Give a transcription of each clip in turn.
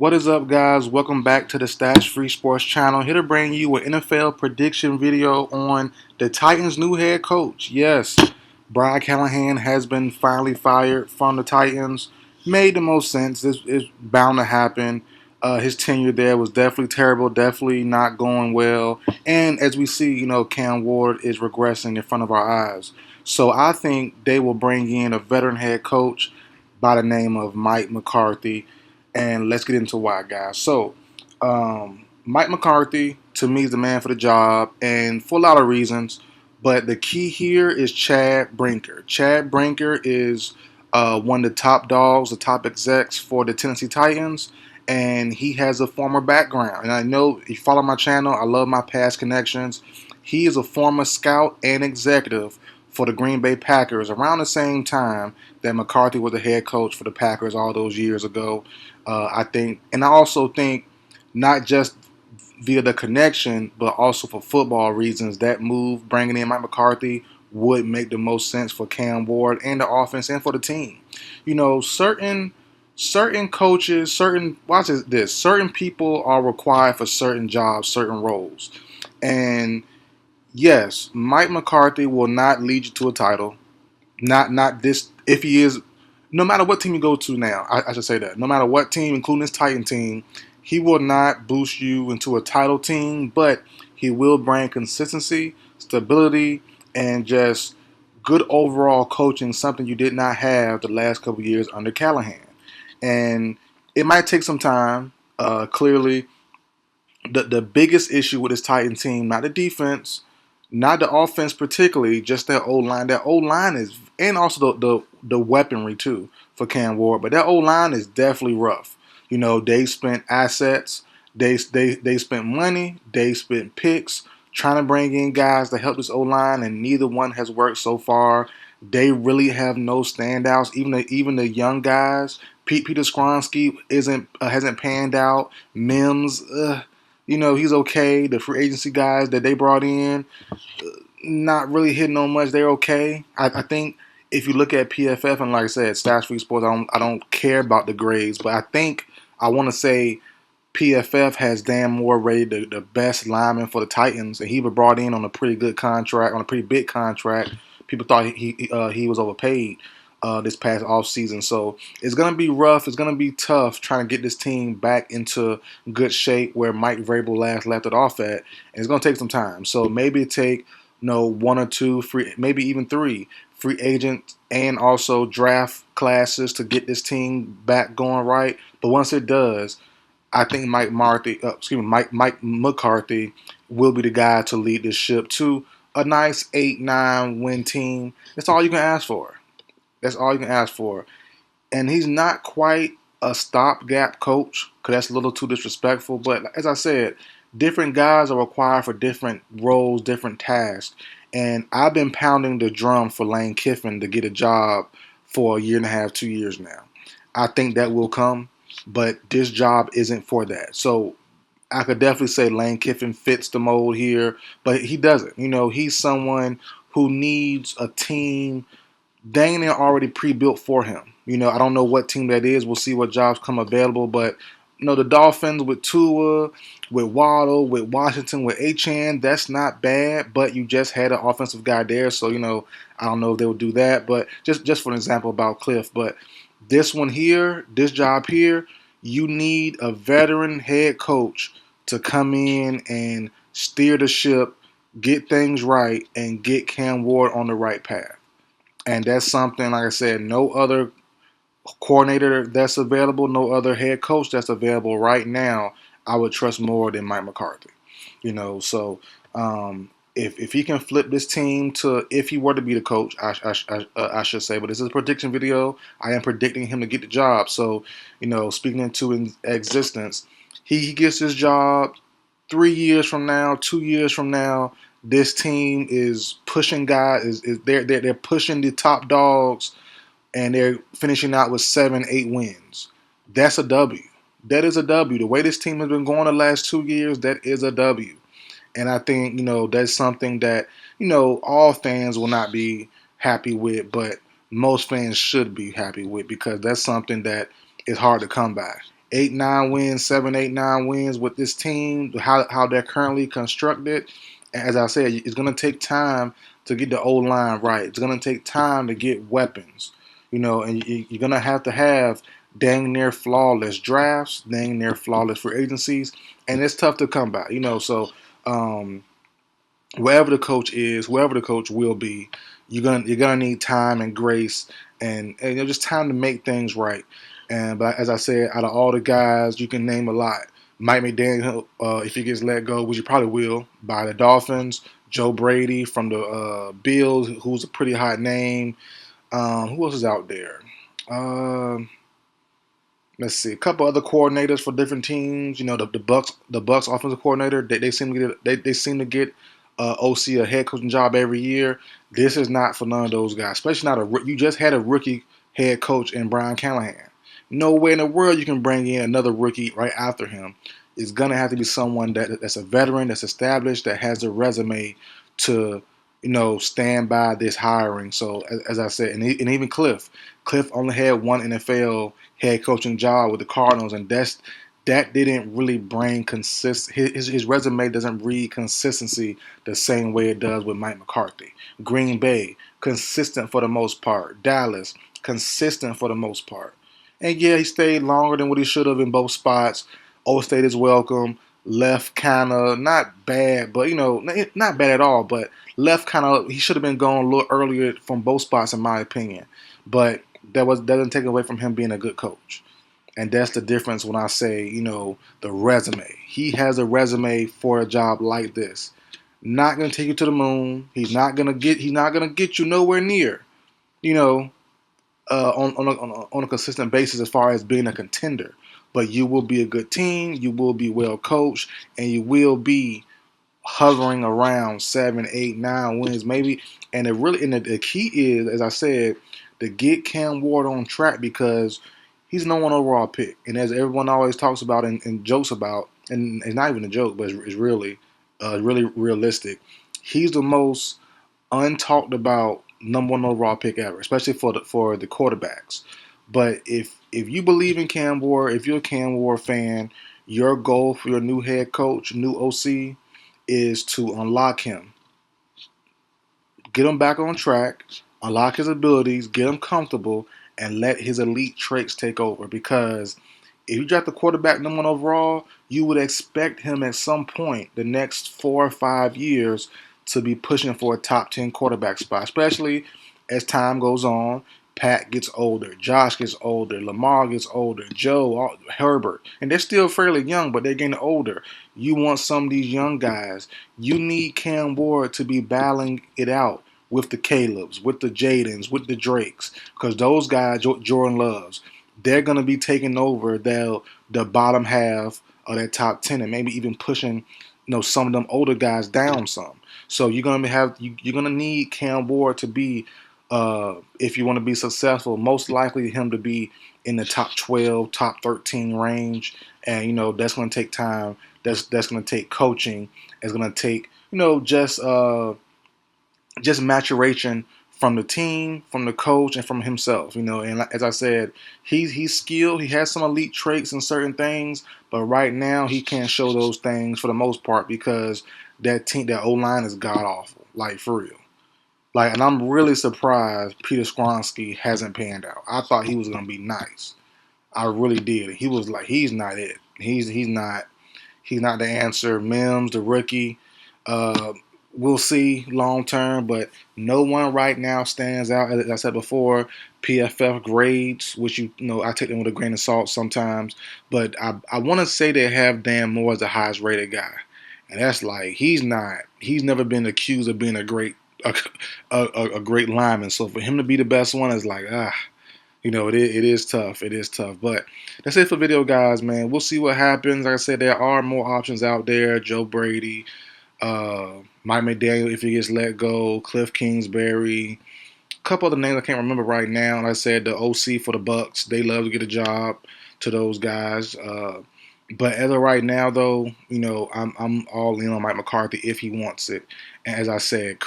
What is up, guys? Welcome back to the Stash Free Sports channel. Here to bring you an NFL prediction video on the Titans' new head coach. Yes, Callahan has been finally fired from the Titans. Made the most sense. This is bound to happen. His tenure there was definitely terrible, definitely not going well. And as we see, Cam Ward is regressing in front of our eyes. So I think they will bring in a veteran head coach by the name of Mike McCarthy, and let's get into why, guys. So, Mike McCarthy, to me, is the man for the job, and for a lot of reasons. But the key here is Chad Brinker. Chad Brinker is one of the top dogs, the top execs for the Tennessee Titans, and he has a former background. And I know if you follow my channel, I love my past connections. He is a former scout and executive for the Green Bay Packers around the same time that McCarthy was the head coach for the Packers all those years ago. I think, and I also think, not just via the connection, but also for football reasons, that move, bringing in Mike McCarthy, would make the most sense for Cam Ward and the offense and for the team. Certain coaches, certain people are required for certain jobs, certain roles, and yes, Mike McCarthy will not lead you to a title. Not this. If he is, no matter what team you go to now, I should say that. No matter what team, including this Titan team, he will not boost you into a title team, but he will bring consistency, stability, and just good overall coaching, something you did not have the last couple of years under Callahan. And it might take some time. Clearly, the biggest issue with this Titan team, not the defense, not the offense particularly, just that O line. That O line is, and also the weaponry too for Cam Ward. But that O line is definitely rough. They spent assets, they spent money, they spent picks trying to bring in guys to help this O line, and neither one has worked so far. They really have no standouts. Even the young guys, Peter Skronsky hasn't panned out. Mims, he's okay. The free agency guys that they brought in, not really hitting on much. They're okay. I think if you look at PFF, and like I said, Stats Free Sports, I don't care about the grades, but I want to say PFF has Dan Moore rated the best lineman for the Titans, and he was brought in on a pretty good contract, on a pretty big contract. People thought he was overpaid this past offseason. So it's going to be rough. It's going to be tough trying to get this team back into good shape where Mike Vrabel last left it off at. And it's going to take some time. So maybe take one or two, maybe even three free agent and also draft classes to get this team back going right. But once it does, I think Mike McCarthy will be the guy to lead this ship to a nice 8-9 win team. That's all you can ask for. That's all you can ask for. And he's not quite a stopgap coach, because that's a little too disrespectful. But as I said, different guys are required for different roles, different tasks. And I've been pounding the drum for Lane Kiffin to get a job for a year and a half, 2 years now. I think that will come, but this job isn't for that. So I could definitely say Lane Kiffin fits the mold here, but he doesn't. He's someone who needs a team dang near already pre-built for him. I don't know what team that is. We'll see what jobs come available, but the Dolphins with Tua, with Waddle, with Washington, with Achane, that's not bad, but you just had an offensive guy there, so I don't know if they will do that. But just for an example about Cliff, but this one here, this job here, you need a veteran head coach to come in and steer the ship, get things right, and get Cam Ward on the right path. And that's something, like I said, no other coordinator that's available, no other head coach that's available right now, I would trust more than Mike McCarthy. So if he can flip this team to, if he were to be the coach, I should say, but this is a prediction video. I am predicting him to get the job. So, speaking into existence, he gets his job 3 years from now, 2 years from now. This team is pushing guys. They're pushing the top dogs, and they're finishing out with 7-8 wins. That's a W. That is a W. The way this team has been going the last 2 years, that is a W. And I think, that's something that, all fans will not be happy with, but most fans should be happy with, because that's something that is hard to come by. 8, 9 wins, 7, 8, 9 wins with this team, how they're currently constructed. As I said, it's going to take time to get the O line right. It's going to take time to get weapons, and you're going to have dang near flawless drafts, dang near flawless free agencies, and it's tough to come by, So um, wherever the coach is, wherever the coach will be, you're gonna need time and grace and just time to make things right. But as I said, out of all the guys, you can name a lot. Mike McDaniel, if he gets let go, which he probably will, by the Dolphins. Joe Brady from the Bills, who's a pretty hot name. Who else is out there? Um, let's see, a couple other coordinators for different teams. The Bucks offensive coordinator. They seem to get they seem to get OC a head coaching job every year. This is not for none of those guys, especially not you just had a rookie head coach in Brian Callahan. No way in the world you can bring in another rookie right after him. It's gonna have to be someone that's a veteran, that's established, that has a resume to stand by this hiring. So as I said, and even Cliff only had one NFL head coaching job with the Cardinals, and that didn't really bring his resume doesn't read consistency the same way it does with Mike McCarthy. Green Bay, consistent for the most part. Dallas, consistent for the most part. And yeah, he stayed longer than what he should have in both spots. Overstayed his welcome. Left kind of not bad, but not bad at all. But left kind of he should have been gone a little earlier from both spots, in my opinion. But that doesn't take away from him being a good coach. And that's the difference when I say, the resume. He has a resume for a job like this. Not gonna take you to the moon. He's not gonna get you nowhere near, you know, on a consistent basis as far as being a contender. But you will be a good team. You will be well coached, and you will be hovering around 7, 8, 9 wins, maybe. And the key is, as I said, to get Cam Ward on track because he's no one overall pick. And as everyone always talks about and jokes about, and it's not even a joke, but it's really realistic. He's the most untalked about number one overall pick ever, especially for the quarterbacks. But if you believe in Cam Ward, if you're a Cam Ward fan, your goal for your new head coach, new OC, is to unlock him, get him back on track, unlock his abilities, get him comfortable, and let his elite traits take over. Because if you draft the quarterback number one overall, you would expect him at some point the next 4 or 5 years to be pushing for a top 10 quarterback spot, especially as time goes on. Pat gets older, Josh gets older, Lamar gets older, Joe, Herbert, and they're still fairly young, but they're getting older. You want some of these young guys. You need Cam Ward to be battling it out with the Calebs, with the Jadens, with the Drakes, because those guys, Jordan Loves, they're going to be taking over the bottom half of that top 10 and maybe even pushing some of them older guys down some. So you're gonna need Cam Ward to be if you want to be successful, most likely him to be in the top 12, top 13 range, and that's going to take time. That's going to take coaching. It's going to take just maturation from the team, from the coach, and from himself. And as I said, he's skilled. He has some elite traits in certain things, but right now he can't show those things for the most part because that O line is god awful, like for real. Like, and I'm really surprised Peter Skronsky hasn't panned out. I thought he was gonna be nice. I really did. He was like, he's not it. He's not the answer. Mims, the rookie, uh, we'll see long term, but no one right now stands out. As I said before, PFF grades, which I take them with a grain of salt sometimes, but I want to say they have Dan Moore as the highest rated guy, and that's like he's not. He's never been accused of being a a great lineman. So for him to be the best one is like it is tough. It is tough. But that's it for video, guys, man. We'll see what happens. Like I said, there are more options out there. Joe Brady, Mike McDaniel, if he gets let go, Cliff Kingsbury, a couple other names I can't remember right now. Like I said, the OC for the Bucks, they love to get a job to those guys. But as of right now, though, I'm all in on Mike McCarthy if he wants it. And as I said,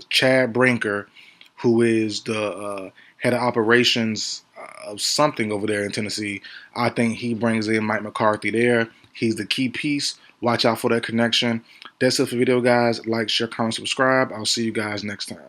Chad Brinker, who is the head of operations of something over there in Tennessee. I think he brings in Mike McCarthy there. He's the key piece. Watch out for that connection. That's it for the video, guys. Like, share, comment, subscribe. I'll see you guys next time.